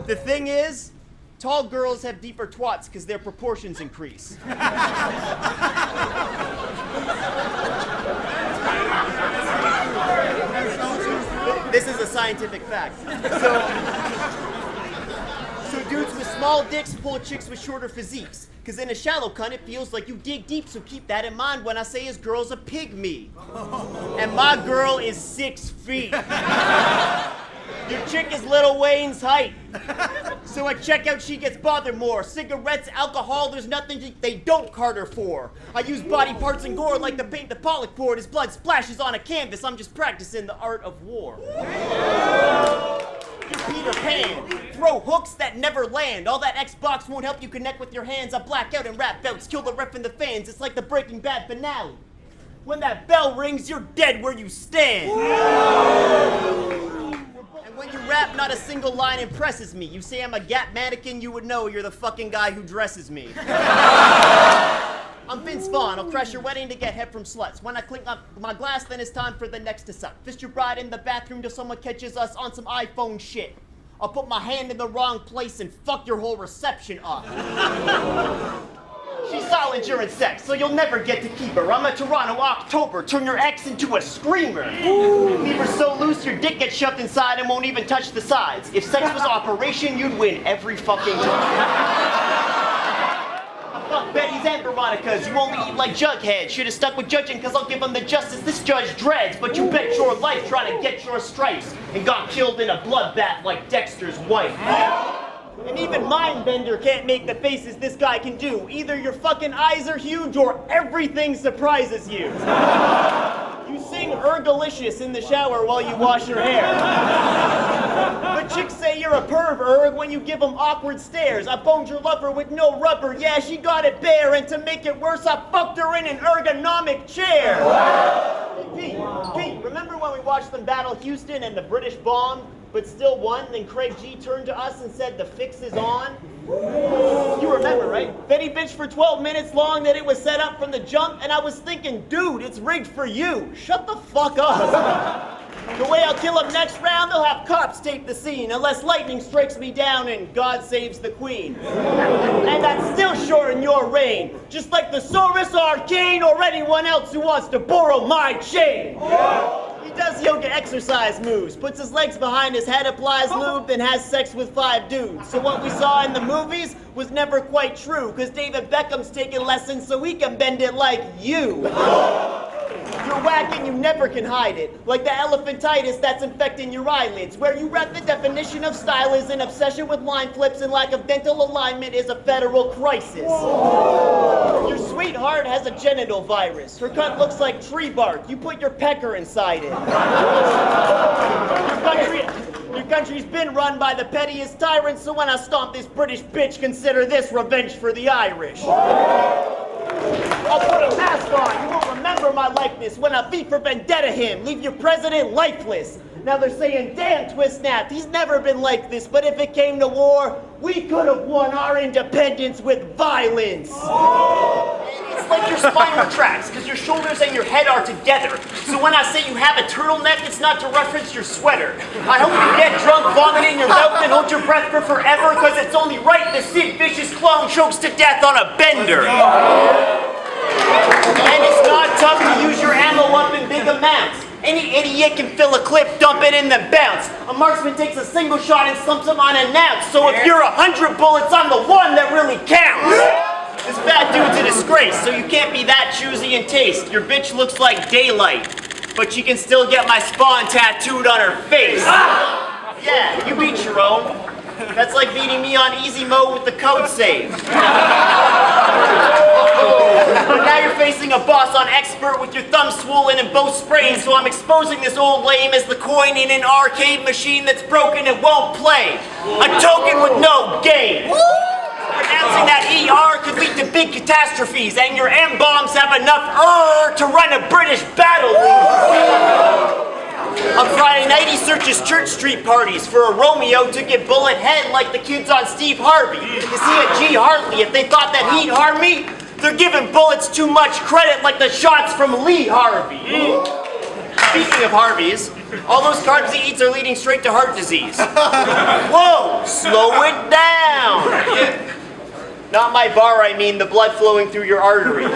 The thing is, tall girls have deeper twats because their proportions increase. This is a scientific fact. So dudes with small dicks pull chicks with shorter physiques. Because in a shallow cunt, it feels like you dig deep, so keep that in mind when I say his girl's a pygmy. And my girl is 6 feet. Your chick is Lil Wayne's height. So at checkout, she gets bothered more. Cigarettes, alcohol, there's nothing they don't cart her for. I use body parts and gore like to paint the Pollock board. His blood splashes on a canvas. I'm just practicing the art of war. You're Peter Pan. Throw hooks that never land. All that Xbox won't help you connect with your hands. I black out in rap bouts, kill the ref and the fans. It's like the Breaking Bad finale. When that bell rings, you're dead where you stand. When you rap, not a single line impresses me. You say I'm a Gap mannequin, you would know you're the fucking guy who dresses me. I'm Vince Vaughn. I'll crash your wedding to get head from sluts. When I clink up my glass, then it's time for the next to suck. Fist your bride in the bathroom till someone catches us on some iPhone shit. I'll put my hand in the wrong place and fuck your whole reception up. She's solid during sex, so you'll never get to keep her. I'm a Toronto October, turn your ex into a screamer. Leave her so loose, your dick gets shoved inside and won't even touch the sides. If sex was operation, you'd win every fucking time. Fuck Betty's and Veronica's, you only eat like Jughead. Should've stuck with judging, cause I'll give them the justice this judge dreads. But you bet your life trying to get your stripes and got killed in a bloodbath like Dexter's wife. And even Mindbender can't make the faces this guy can do. Either your fucking eyes are huge or everything surprises you. You sing Eurgh in the shower while you wash your hair. But chicks say you're a perv, Eurgh, when you give them awkward stares. I boned your lover with no rubber, yeah, she got it bare. And to make it worse, I fucked her in an ergonomic chair. Hey, Pete, remember when we watched them battle Houston and the British bombed, but still won? Then Craig G turned to us and said, the fix is on? You remember, right? Then he bitched for 12 minutes long that it was set up from the jump, and I was thinking, dude, it's rigged for you. Shut the fuck up. The way I'll kill him next round, they'll have cops tape the scene, unless lightning strikes me down and God saves the queen. And that's still short in your reign, just like the Saurus Arcane or anyone else who wants to borrow my chain. He does yoga exercise moves, puts his legs behind his head, applies lube, then has sex with 5 dudes. So what we saw in the movies was never quite true, because David Beckham's taking lessons so he can bend it like you. You're whack and you never can hide it, like the elephantitis that's infecting your eyelids, where you read the definition of style is an obsession with line flips and lack of dental alignment is a federal crisis. Your sweetheart has a genital virus. Her cunt looks like tree bark. You put your pecker inside it. Your country's been run by the pettiest tyrants, so when I stomp this British bitch, consider this revenge for the Irish. I'll put a mask on, you won't remember my likeness when I V for Vendetta him, leave your president lifeless. Now they're saying, damn Twist Snapped, he's never been like this, but if it came to war, we could have won our independence with violence. It's like your spine retracts, because your shoulders and your head are together. So when I say you have a turtleneck, it's not to reference your sweater. I hope you get drunk, vomit in your mouth, and hold your breath for forever, because it's only right the Sid Vicious clone chokes to death on a bender. And it's not tough to use your ammo up in big amounts. Any idiot can fill a clip, dump it in, then bounce. A marksman takes a single shot and slumps him unannounced. So if you're 100 bullets, I'm the one that really counts. This fat dude's a disgrace, so you can't be that choosy in taste. Your bitch looks like daylight, but she can still get my spawn tattooed on her face. Yeah, you beat your own. That's like beating me on easy mode with the code save. But now you're facing a boss on expert with your thumb swollen and both sprained, so I'm exposing this old lame as the coin in an arcade machine that's broken and won't play. A token with no game. Pronouncing that ER could lead to big catastrophes, and your M-bombs have enough to run a British battle league. On Friday night, he searches Church Street parties for a Romeo to get bullet head like the kids on Steve Harvey. Is he a G Hartley? If they thought that he'd harm me, they're giving Bulletz too much credit like the shots from Lee Harvey. Speaking of Harveys, all those carbs he eats are leading straight to heart disease. Whoa, slow it down. Not my bar, I mean the blood flowing through your arteries.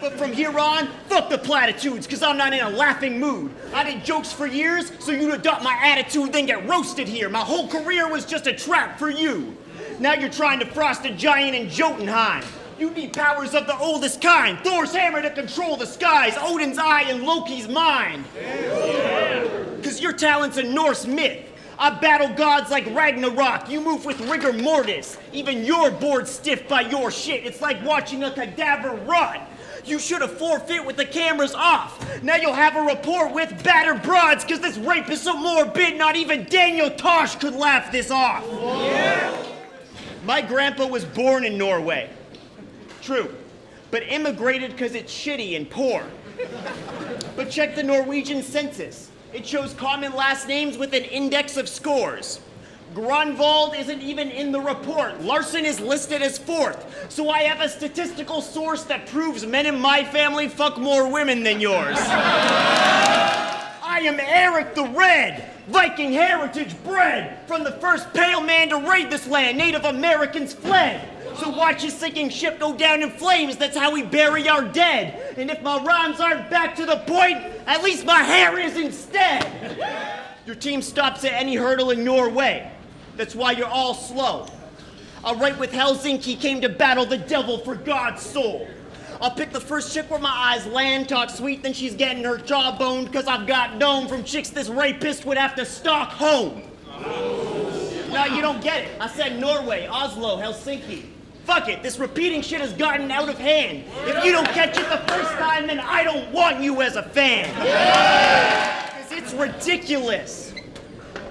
But from here on, fuck the platitudes, cause I'm not in a laughing mood. I did jokes for years, so you'd adopt my attitude, then get roasted here. My whole career was just a trap for you. Now you're trying to frost a giant in Jotunheim. You need powers of the oldest kind. Thor's hammer to control the skies, Odin's eye and Loki's mind. Cause your talent's a Norse myth. I battle gods like Ragnarok. You move with rigor mortis. Even you're bored stiff by your shit. It's like watching a cadaver rot. You should have forfeit with the cameras off. Now you'll have a report with battered broads, cause this rape is so morbid, not even Daniel Tosh could laugh this off. Yeah. My grandpa was born in Norway. True, but immigrated cause it's shitty and poor. But check the Norwegian census. It shows common last names with an index of scores. Grunwald isn't even in the report. Larsen is listed as 4th. So I have a statistical source that proves men in my family fuck more women than yours. I am Eric the Red, Viking heritage bred. From the first pale man to raid this land, Native Americans fled. So watch his sinking ship go down in flames, that's how we bury our dead. And if my rhymes aren't back to the point, at least my hair is instead. Your team stops at any hurdle in your way. That's why you're all slow. I'll write with Helsinki came to battle the devil for God's soul. I'll pick the first chick where my eyes land, talk sweet, then she's getting her jaw boned, cause I've got dome from chicks this rapist would have to stalk home. No, you don't get it. I said Norway, Oslo, Helsinki. Fuck it, this repeating shit has gotten out of hand. If you don't catch it the first time, then I don't want you as a fan. Cause it's ridiculous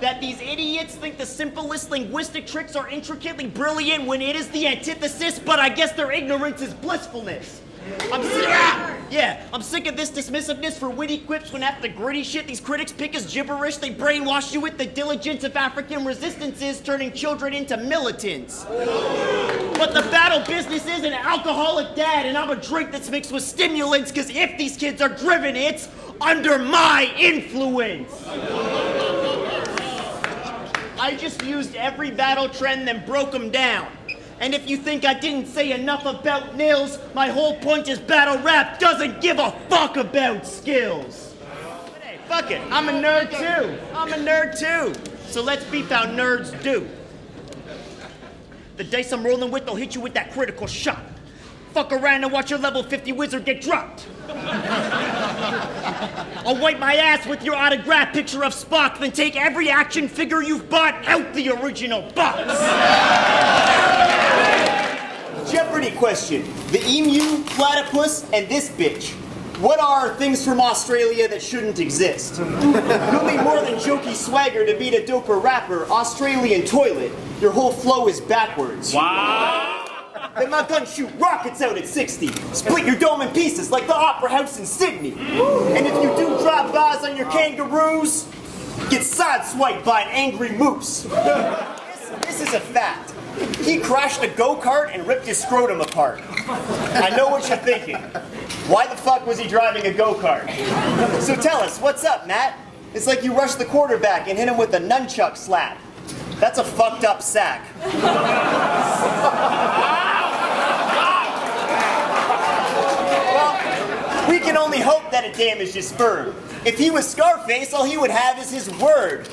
that these idiots think the simplest linguistic tricks are intricately brilliant when it is the antithesis, but I guess their ignorance is blissfulness. I'm sick of this dismissiveness for witty quips when after the gritty shit these critics pick as gibberish, they brainwash you with the diligence of African resistances, turning children into militants. But the battle business is an alcoholic dad, and I'm a drink that's mixed with stimulants, cause if these kids are driven, it's under my influence. I just used every battle trend, then broke them down. And if you think I didn't say enough about Nils, my whole point is battle rap doesn't give a fuck about skills. But hey, fuck it, I'm a nerd too. So let's beep how nerds do. The dice I'm rolling with, they'll hit you with that critical shot. Fuck around and watch your level 50 wizard get dropped. I'll wipe my ass with your autographed picture of Spock, then take every action figure you've bought out the original box. Jeopardy question. The emu, platypus, and this bitch. What are things from Australia that shouldn't exist? You'll need more than jokey swagger to beat a doper rapper. Australian toilet. Your whole flow is backwards. Wow. Then my gun shoot rockets out at 60. Split your dome in pieces like the Opera House in Sydney. And if you do drop bars on your kangaroos, get sideswiped by an angry moose. This is a fact. He crashed a go-kart and ripped his scrotum apart. I know what you're thinking. Why the fuck was he driving a go-kart? So tell us, what's up, Matt? It's like you rushed the quarterback and hit him with a nunchuck slap. That's a fucked up sack. Well, we can only hope that it damaged his sperm. If he was Scarface, all he would have is his word.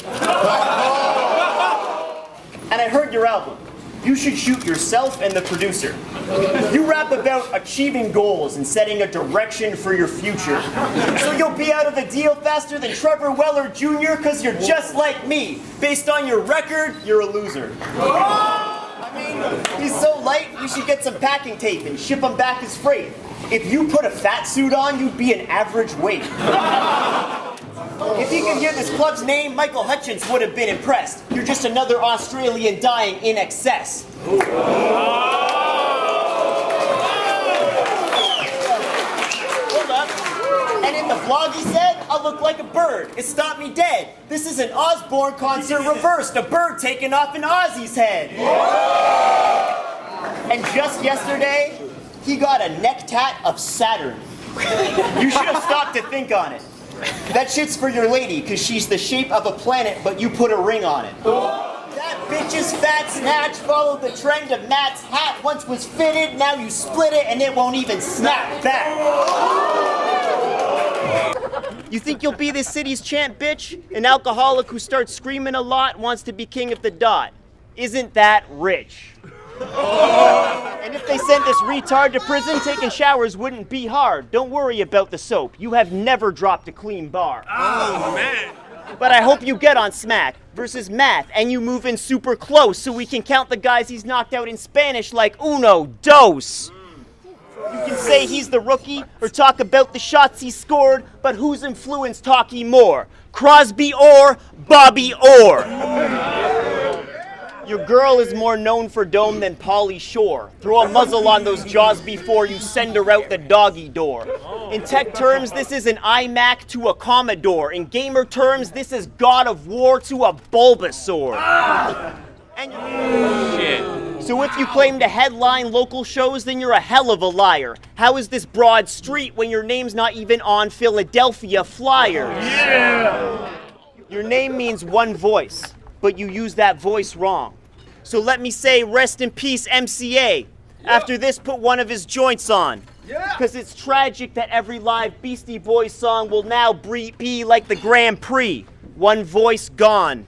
And I heard your album. You should shoot yourself and the producer. You rap about achieving goals and setting a direction for your future. So you'll be out of the deal faster than Trevor Weller Jr. because you're just like me. Based on your record, you're a loser. I mean, he's so light, you should get some packing tape and ship him back as freight. If you put a fat suit on, you'd be an average weight. If you could hear this club's name, Michael Hutchins would have been impressed. You're just another Australian dying in excess. Hold up. And in the vlog he said, I look like a bird. It stopped me dead. This is an Osbourne concert reversed. A bird taking off an Aussie's head. And just yesterday, he got a neck tat of Saturn. You should have stopped to think on it. That shit's for your lady, cause she's the shape of a planet, but you put a ring on it. That bitch's fat snatch followed the trend of Matt's hat. Once was fitted, now you split it and it won't even snap back. You think you'll be this city's champ, bitch? An alcoholic who starts screaming a lot wants to be king of the dot. Isn't that rich? And if they sent this retard to prison, taking showers wouldn't be hard. Don't worry about the soap. You have never dropped a clean bar. Oh, man. But I hope you get on Smack versus Math, and you move in super close so we can count the guys he's knocked out in Spanish like uno, dos. You can say he's the rookie or talk about the shots he scored, but whose influence talk he more? Crosby or Bobby Orr? Your girl is more known for dome than Pauly Shore. Throw a muzzle on those jaws before you send her out the doggy door. In tech terms, this is an iMac to a Commodore. In gamer terms, this is God of War to a Bulbasaur. And shit. So if you claim to headline local shows, then you're a hell of a liar. How is this broad street when your name's not even on Philadelphia Flyers? Yeah. Your name means one voice, but you use that voice wrong. So let me say, rest in peace, MCA. After this, put one of his joints on. Because it's tragic that every live Beastie Boys song will now be like the Grand Prix. One voice gone.